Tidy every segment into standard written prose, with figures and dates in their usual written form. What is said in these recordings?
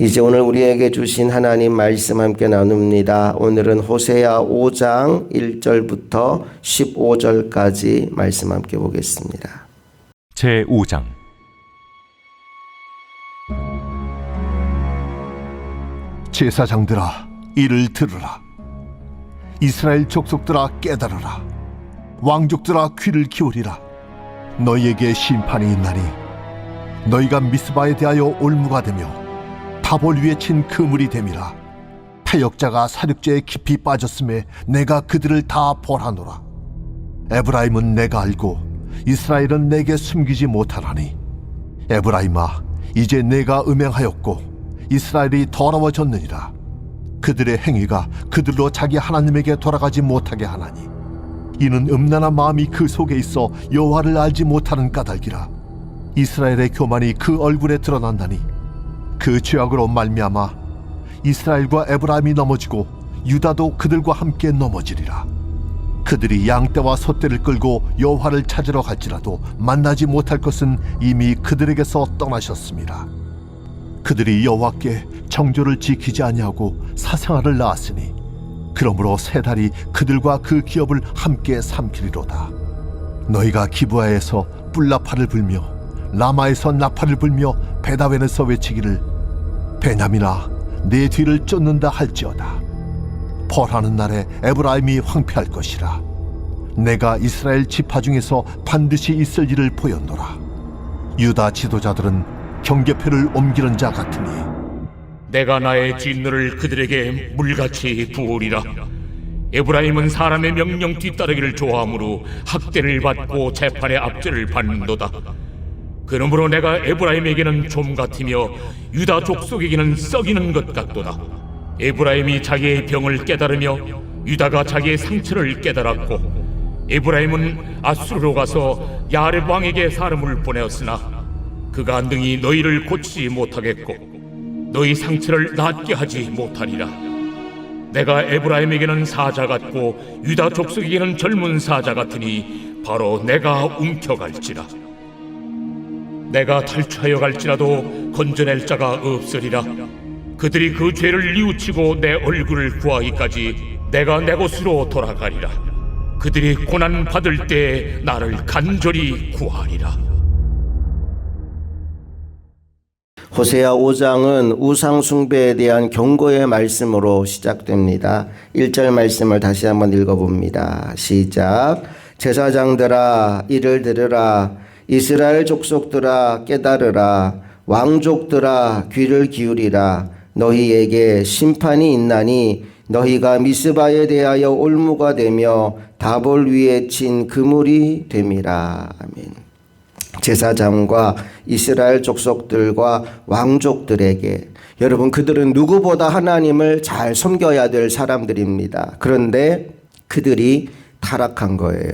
이제 오늘 우리에게 주신 하나님 말씀 함께 나눕니다. 오늘은 호세아 5장 1절부터 15절까지 말씀 함께 보겠습니다. 제5장 제사장들아, 이를 들으라. 이스라엘 족속들아, 깨달으라. 왕족들아, 귀를 기울이라. 너희에게 심판이 있나니 너희가 미스바에 대하여 올무가 되며 다볼 위에 친 그물이 됨이라. 패역자가 사륙제에 깊이 빠졌음에 내가 그들을 다 벌하노라. 에브라임은 내가 알고 이스라엘은 내게 숨기지 못하나니 에브라임아, 이제 내가 음행하였고 이스라엘이 더러워졌느니라. 그들의 행위가 그들로 자기 하나님에게 돌아가지 못하게 하나니 이는 음란한 마음이 그 속에 있어 여호와를 알지 못하는 까닭이라. 이스라엘의 교만이 그 얼굴에 드러난다니 그 죄악으로 말미암아 이스라엘과 에브라임이 넘어지고 유다도 그들과 함께 넘어지리라. 그들이 양떼와 소떼를 끌고 여호와를 찾으러 갈지라도 만나지 못할 것은 이미 그들에게서 떠나셨습니다. 그들이 여호와께 정조를 지키지 아니하고 사생아를 낳았으니 그러므로 세 달이 그들과 그 기업을 함께 삼키리로다. 너희가 기브아에서 뿔나팔을 불며 라마에서 나팔을 불며 베다웬에서 외치기를 베냐민아, 내 뒤를 쫓는다 할지어다. 벌하는 날에 에브라임이 황폐할 것이라. 내가 이스라엘 지파 중에서 반드시 있을 일을 보였노라. 유다 지도자들은 경계표를 옮기는 자 같으니 내가 나의 진노를 그들에게 물같이 부으리라. 에브라임은 사람의 명령 뒤따르기를 좋아하므로 학대를 받고 재판의 압제를 받는도다. 그러므로 내가 에브라임에게는 좀 같으며 유다 족속에게는 썩이는 것 같도다. 에브라임이 자기의 병을 깨달으며 유다가 자기의 상처를 깨달았고 에브라임은 아수르로 가서 야렙 왕에게 사람을 보내었으나 그가 능히 너희를 고치지 못하겠고 너희 상처를 낫게 하지 못하리라. 내가 에브라임에게는 사자 같고 유다 족속에게는 젊은 사자 같으니 바로 내가 움켜갈지라. 내가 탈취하여 갈지라도 건져낼 자가 없으리라. 그들이 그 죄를 뉘우치고 내 얼굴을 구하기까지 내가 내 곳으로 돌아가리라. 그들이 고난 받을 때 나를 간절히 구하리라. 호세아 5장은 우상 숭배에 대한 경고의 말씀으로 시작됩니다. 1절 말씀을 다시 한번 읽어봅니다. 시작. 제사장들아, 이를 들으라. 이스라엘 족속들아, 깨달으라. 왕족들아, 귀를 기울이라. 너희에게 심판이 있나니 너희가 미스바에 대하여 올무가 되며 다볼 위에 친 그물이 됨이라. 아멘. 제사장과 이스라엘 족속들과 왕족들에게, 여러분, 그들은 누구보다 하나님을 잘 섬겨야 될 사람들입니다. 그런데 그들이 타락한 거예요.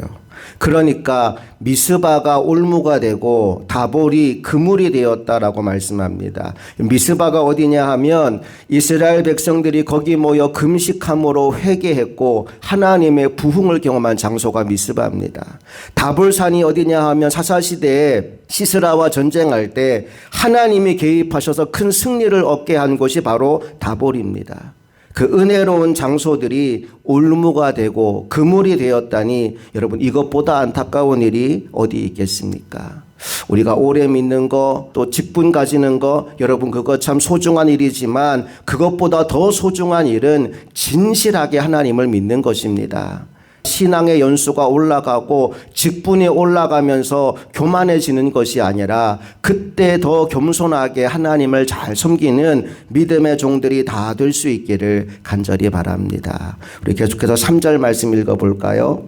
그러니까 미스바가 올무가 되고 다볼이 그물이 되었다라고 말씀합니다. 미스바가 어디냐 하면 이스라엘 백성들이 거기 모여 금식함으로 회개했고 하나님의 부흥을 경험한 장소가 미스바입니다. 다볼산이 어디냐 하면 사사시대에 시스라와 전쟁할 때 하나님이 개입하셔서 큰 승리를 얻게 한 곳이 바로 다볼입니다. 그 은혜로운 장소들이 올무가 되고 그물이 되었다니, 여러분, 이것보다 안타까운 일이 어디 있겠습니까? 우리가 오래 믿는 거, 또 직분 가지는 거, 여러분, 그거 참 소중한 일이지만 그것보다 더 소중한 일은 진실하게 하나님을 믿는 것입니다. 신앙의 연수가 올라가고 직분이 올라가면서 교만해지는 것이 아니라 그때 더 겸손하게 하나님을 잘 섬기는 믿음의 종들이 다 될 수 있기를 간절히 바랍니다. 우리 계속해서 3절 말씀 읽어볼까요?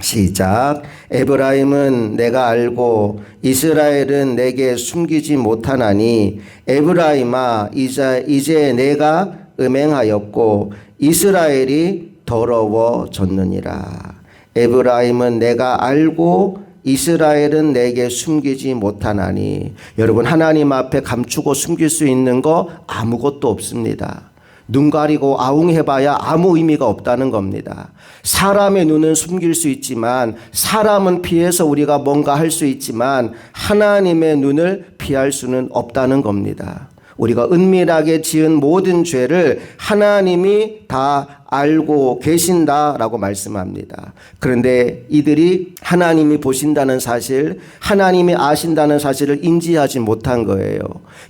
시작. 에브라임은 내가 알고 이스라엘은 내게 숨기지 못하나니 에브라임아, 이제 내가 음행하였고 이스라엘이 더러워졌느니라. 에브라임은 내가 알고 이스라엘은 내게 숨기지 못하나니. 여러분, 하나님 앞에 감추고 숨길 수 있는 거 아무것도 없습니다. 눈 가리고 아웅해봐야 아무 의미가 없다는 겁니다. 사람의 눈은 숨길 수 있지만, 사람은 피해서 우리가 뭔가 할 수 있지만 하나님의 눈을 피할 수는 없다는 겁니다. 우리가 은밀하게 지은 모든 죄를 하나님이 다 알고 계신다라고 말씀합니다. 그런데 이들이 하나님이 보신다는 사실, 하나님이 아신다는 사실을 인지하지 못한 거예요.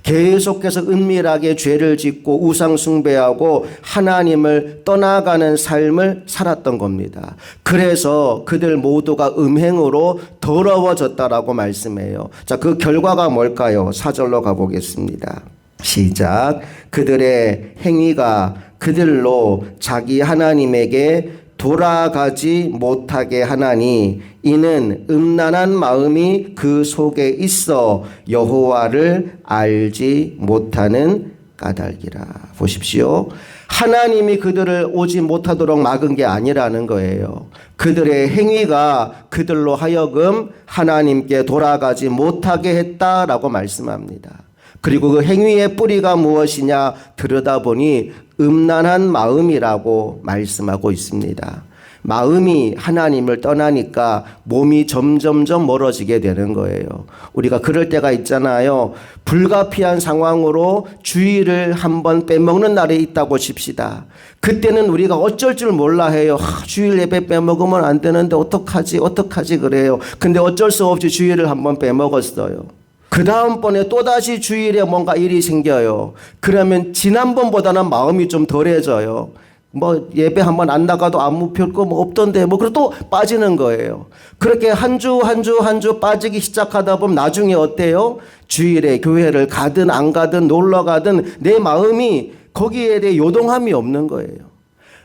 계속해서 은밀하게 죄를 짓고 우상 숭배하고 하나님을 떠나가는 삶을 살았던 겁니다. 그래서 그들 모두가 음행으로 더러워졌다라고 말씀해요. 자, 그 결과가 뭘까요? 4절로 가보겠습니다. 시작. 그들의 행위가 그들로 자기 하나님에게 돌아가지 못하게 하나니 이는 음란한 마음이 그 속에 있어 여호와를 알지 못하는 까닭이라. 보십시오. 하나님이 그들을 오지 못하도록 막은 게 아니라는 거예요. 그들의 행위가 그들로 하여금 하나님께 돌아가지 못하게 했다라고 말씀합니다. 그리고 그 행위의 뿌리가 무엇이냐 들여다보니 음란한 마음이라고 말씀하고 있습니다. 마음이 하나님을 떠나니까 몸이 점점점 멀어지게 되는 거예요. 우리가 그럴 때가 있잖아요. 불가피한 상황으로 주일을 한번 빼먹는 날이 있다고 칩시다. 그때는 우리가 어쩔 줄 몰라 해요. 주일 예배 빼먹으면 안 되는데 어떡하지 그래요. 근데 어쩔 수 없이 주일을 한번 빼먹었어요. 그 다음번에 또다시 주일에 뭔가 일이 생겨요. 그러면 지난번보다는 마음이 좀 덜해져요. 뭐 예배 한번 안 나가도 아무 별거 뭐 없던데 그리고 또 빠지는 거예요. 그렇게 한 주 빠지기 시작하다 보면 나중에 어때요? 주일에 교회를 가든 안 가든 놀러 가든 내 마음이 거기에 대해 요동함이 없는 거예요.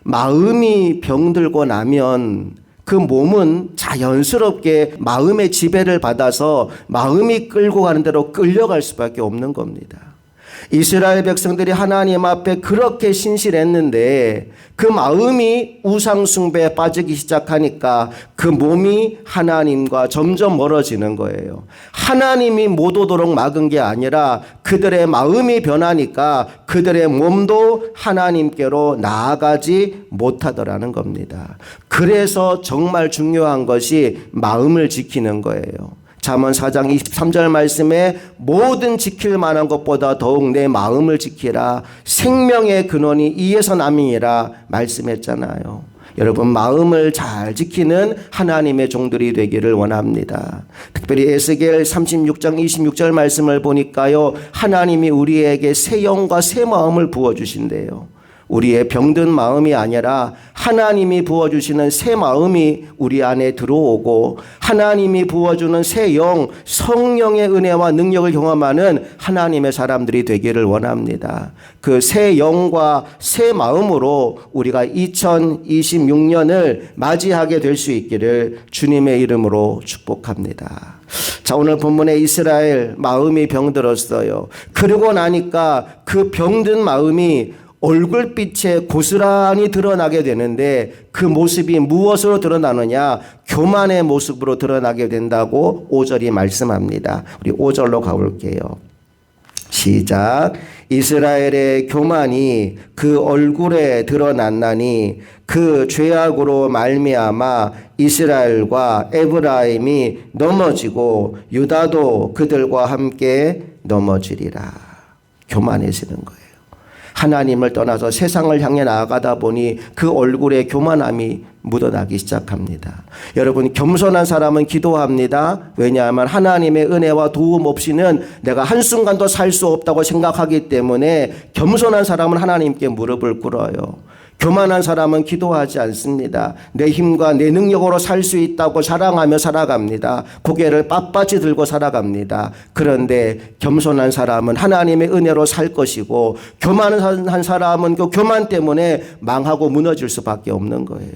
마음이 병들고 나면 그 몸은 자연스럽게 마음의 지배를 받아서 마음이 끌고 가는 대로 끌려갈 수밖에 없는 겁니다. 이스라엘 백성들이 하나님 앞에 그렇게 신실했는데 그 마음이 우상 숭배에 빠지기 시작하니까 그 몸이 하나님과 점점 멀어지는 거예요. 하나님이 못 오도록 막은 게 아니라 그들의 마음이 변하니까 그들의 몸도 하나님께로 나아가지 못하더라는 겁니다. 그래서 정말 중요한 것이 마음을 지키는 거예요. 잠언 4장 23절 말씀에 모든 지킬 만한 것보다 더욱 내 마음을 지키라. 생명의 근원이 이에서 남이니라 말씀했잖아요. 여러분 마음을 잘 지키는 하나님의 종들이 되기를 원합니다. 특별히 에스겔 36장 26절 말씀을 보니까요. 하나님이 우리에게 새 영과 새 마음을 부어주신대요. 우리의 병든 마음이 아니라 하나님이 부어주시는 새 마음이 우리 안에 들어오고 하나님이 부어주는 새 영, 성령의 은혜와 능력을 경험하는 하나님의 사람들이 되기를 원합니다. 그 새 영과 새 마음으로 우리가 2026년을 맞이하게 될 수 있기를 주님의 이름으로 축복합니다. 자, 오늘 본문에 이스라엘 마음이 병들었어요. 그러고 나니까 그 병든 마음이 얼굴빛에 고스란히 드러나게 되는데 그 모습이 무엇으로 드러나느냐? 교만의 모습으로 드러나게 된다고 5절이 말씀합니다. 우리 5절로 가볼게요. 시작. 이스라엘의 교만이 그 얼굴에 드러났나니 그 죄악으로 말미암아 이스라엘과 에브라임이 넘어지고 유다도 그들과 함께 넘어지리라. 교만해지는 거예요. 하나님을 떠나서 세상을 향해 나아가다 보니 그 얼굴에 교만함이 묻어나기 시작합니다. 여러분 겸손한 사람은 기도합니다. 왜냐하면 하나님의 은혜와 도움 없이는 내가 한순간도 살 수 없다고 생각하기 때문에 겸손한 사람은 하나님께 무릎을 꿇어요. 교만한 사람은 기도하지 않습니다. 내 힘과 내 능력으로 살 수 있다고 자랑하며 살아갑니다. 고개를 빳빳이 들고 살아갑니다. 그런데 겸손한 사람은 하나님의 은혜로 살 것이고 교만한 사람은 그 교만 때문에 망하고 무너질 수밖에 없는 거예요.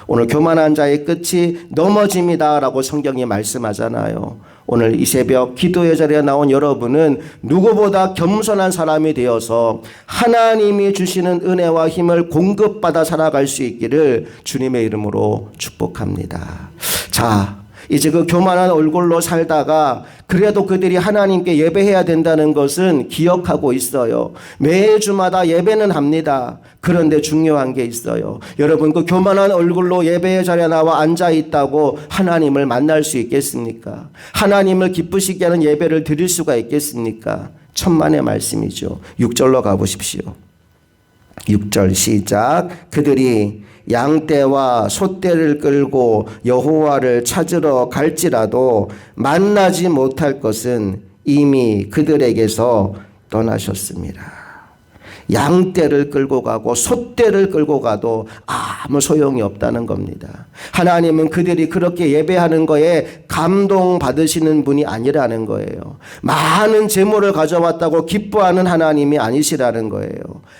오늘 교만한 자의 끝이 넘어집니다라고 성경이 말씀하잖아요. 오늘 이 새벽 기도의 자리에 나온 여러분은 누구보다 겸손한 사람이 되어서 하나님이 주시는 은혜와 힘을 공급받아 살아갈 수 있기를 주님의 이름으로 축복합니다. 자, 이제 그 교만한 얼굴로 살다가 그래도 그들이 하나님께 예배해야 된다는 것은 기억하고 있어요. 매주마다 예배는 합니다. 그런데 중요한 게 있어요. 여러분 그 교만한 얼굴로 예배의 자리에 나와 앉아 있다고 하나님을 만날 수 있겠습니까? 하나님을 기쁘시게 하는 예배를 드릴 수가 있겠습니까? 천만의 말씀이죠. 6절로 가보십시오. 6절 시작. 그들이 양떼와 소떼를 끌고 여호와를 찾으러 갈지라도 만나지 못할 것은 이미 그들에게서 떠나셨습니다. 양떼를 끌고 가고 소떼를 끌고 가도 아무 소용이 없다는 겁니다. 하나님은 그들이 그렇게 예배하는 거에 감동받으시는 분이 아니라는 거예요. 많은 재물을 가져왔다고 기뻐하는 하나님이 아니시라는 거예요.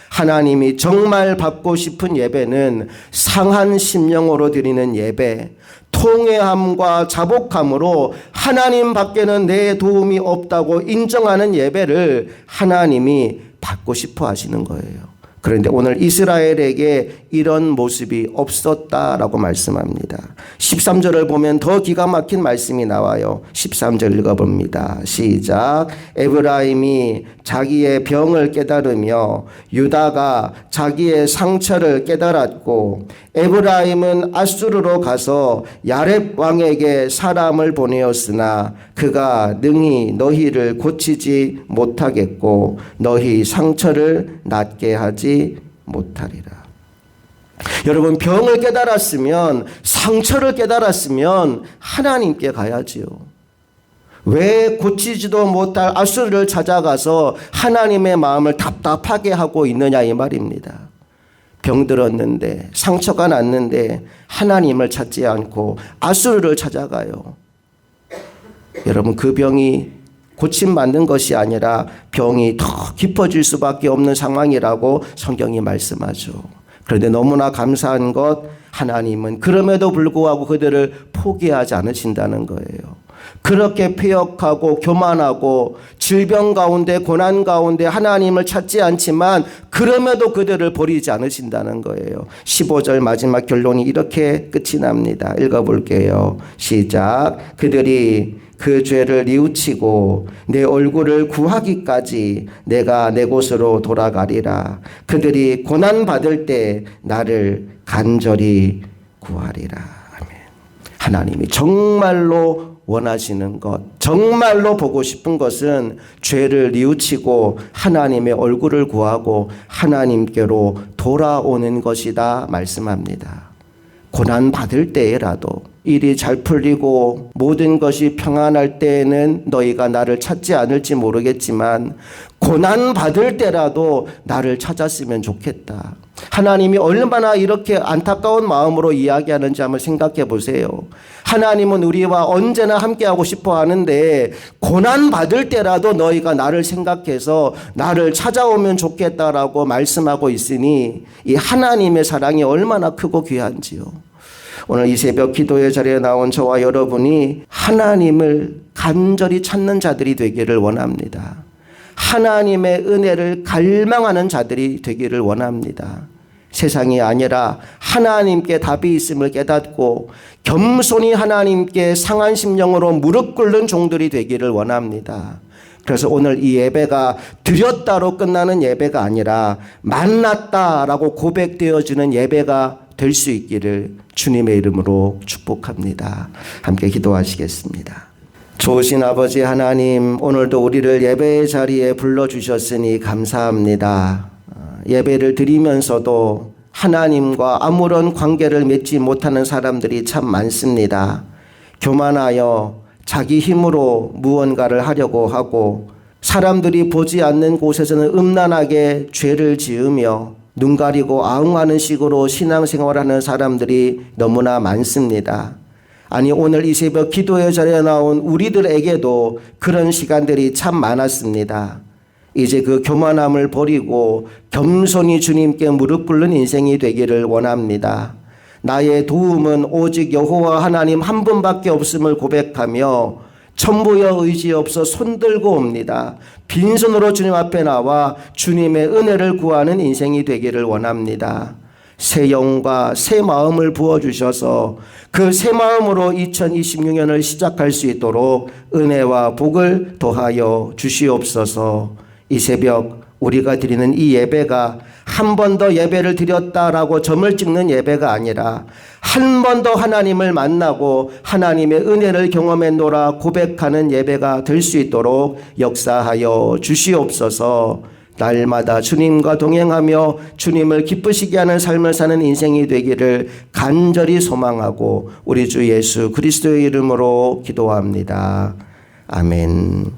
하나님이 정말 받고 싶은 예배는 상한 심령으로 드리는 예배, 통회함과 자복함으로 하나님 밖에는 내 도움이 없다고 인정하는 예배를 하나님이 받고 싶어 하시는 거예요. 그런데 오늘 이스라엘에게 이런 모습이 없었다라고 말씀합니다. 13절을 보면 더 기가 막힌 말씀이 나와요. 13절 읽어봅니다. 시작. 에브라임이 자기의 병을 깨달으며 유다가 자기의 상처를 깨달았고 에브라임은 아수르로 가서 야렙 왕에게 사람을 보내었으나 그가 능히 너희를 고치지 못하겠고 너희 상처를 낫게 하지 못하리라. 여러분, 병을 깨달았으면, 상처를 깨달았으면 하나님께 가야지요. 왜 고치지도 못할 아수르를 찾아가서 하나님의 마음을 답답하게 하고 있느냐 이 말입니다. 병들었는데, 상처가 났는데 하나님을 찾지 않고 아수르를 찾아가요. 여러분, 그 병이 고침받는 것이 아니라 병이 더 깊어질 수밖에 없는 상황이라고 성경이 말씀하죠. 그런데 너무나 감사한 것, 하나님은 그럼에도 불구하고 그들을 포기하지 않으신다는 거예요. 그렇게 폐역하고 교만하고 질병 가운데 고난 가운데 하나님을 찾지 않지만 그럼에도 그들을 버리지 않으신다는 거예요. 15절 마지막 결론이 이렇게 끝이 납니다. 읽어볼게요. 시작. 그들이 그 죄를 뉘우치고 내 얼굴을 구하기까지 내가 내 곳으로 돌아가리라. 그들이 고난받을 때 나를 간절히 구하리라. 아멘. 하나님이 정말로 원하시는 것, 정말로 보고 싶은 것은 죄를 뉘우치고 하나님의 얼굴을 구하고 하나님께로 돌아오는 것이다 말씀합니다. 고난 받을 때에라도 일이 잘 풀리고 모든 것이 평안할 때에는 너희가 나를 찾지 않을지 모르겠지만 고난 받을 때라도 나를 찾았으면 좋겠다. 하나님이 얼마나 이렇게 안타까운 마음으로 이야기하는지 한번 생각해 보세요. 하나님은 우리와 언제나 함께하고 싶어 하는데 고난 받을 때라도 너희가 나를 생각해서 나를 찾아오면 좋겠다라고 말씀하고 있으니 이 하나님의 사랑이 얼마나 크고 귀한지요. 오늘 이 새벽 기도의 자리에 나온 저와 여러분이 하나님을 간절히 찾는 자들이 되기를 원합니다. 하나님의 은혜를 갈망하는 자들이 되기를 원합니다. 세상이 아니라 하나님께 답이 있음을 깨닫고 겸손히 하나님께 상한 심령으로 무릎 꿇는 종들이 되기를 원합니다. 그래서 오늘 이 예배가 드렸다로 끝나는 예배가 아니라 만났다라고 고백되어지는 예배가 될 수 있기를 주님의 이름으로 축복합니다. 함께 기도하시겠습니다. 좋으신 아버지 하나님, 오늘도 우리를 예배의 자리에 불러주셨으니 감사합니다. 예배를 드리면서도 하나님과 아무런 관계를 맺지 못하는 사람들이 참 많습니다. 교만하여 자기 힘으로 무언가를 하려고 하고 사람들이 보지 않는 곳에서는 음란하게 죄를 지으며 눈 가리고 아웅하는 식으로 신앙생활하는 사람들이 너무나 많습니다. 아니, 오늘 이 새벽 기도의 자리에 나온 우리들에게도 그런 시간들이 참 많았습니다. 이제 그 교만함을 버리고 겸손히 주님께 무릎 꿇는 인생이 되기를 원합니다. 나의 도움은 오직 여호와 하나님 한 분밖에 없음을 고백하며 천부여 의지 없어 손들고 옵니다. 빈손으로 주님 앞에 나와 주님의 은혜를 구하는 인생이 되기를 원합니다. 새 영과 새 마음을 부어주셔서 그 새 마음으로 2026년을 시작할 수 있도록 은혜와 복을 더하여 주시옵소서. 이 새벽 우리가 드리는 이 예배가 한 번 더 예배를 드렸다라고 점을 찍는 예배가 아니라 한 번 더 하나님을 만나고 하나님의 은혜를 경험했노라 고백하는 예배가 될 수 있도록 역사하여 주시옵소서. 날마다 주님과 동행하며 주님을 기쁘시게 하는 삶을 사는 인생이 되기를 간절히 소망하고 우리 주 예수 그리스도의 이름으로 기도합니다. 아멘.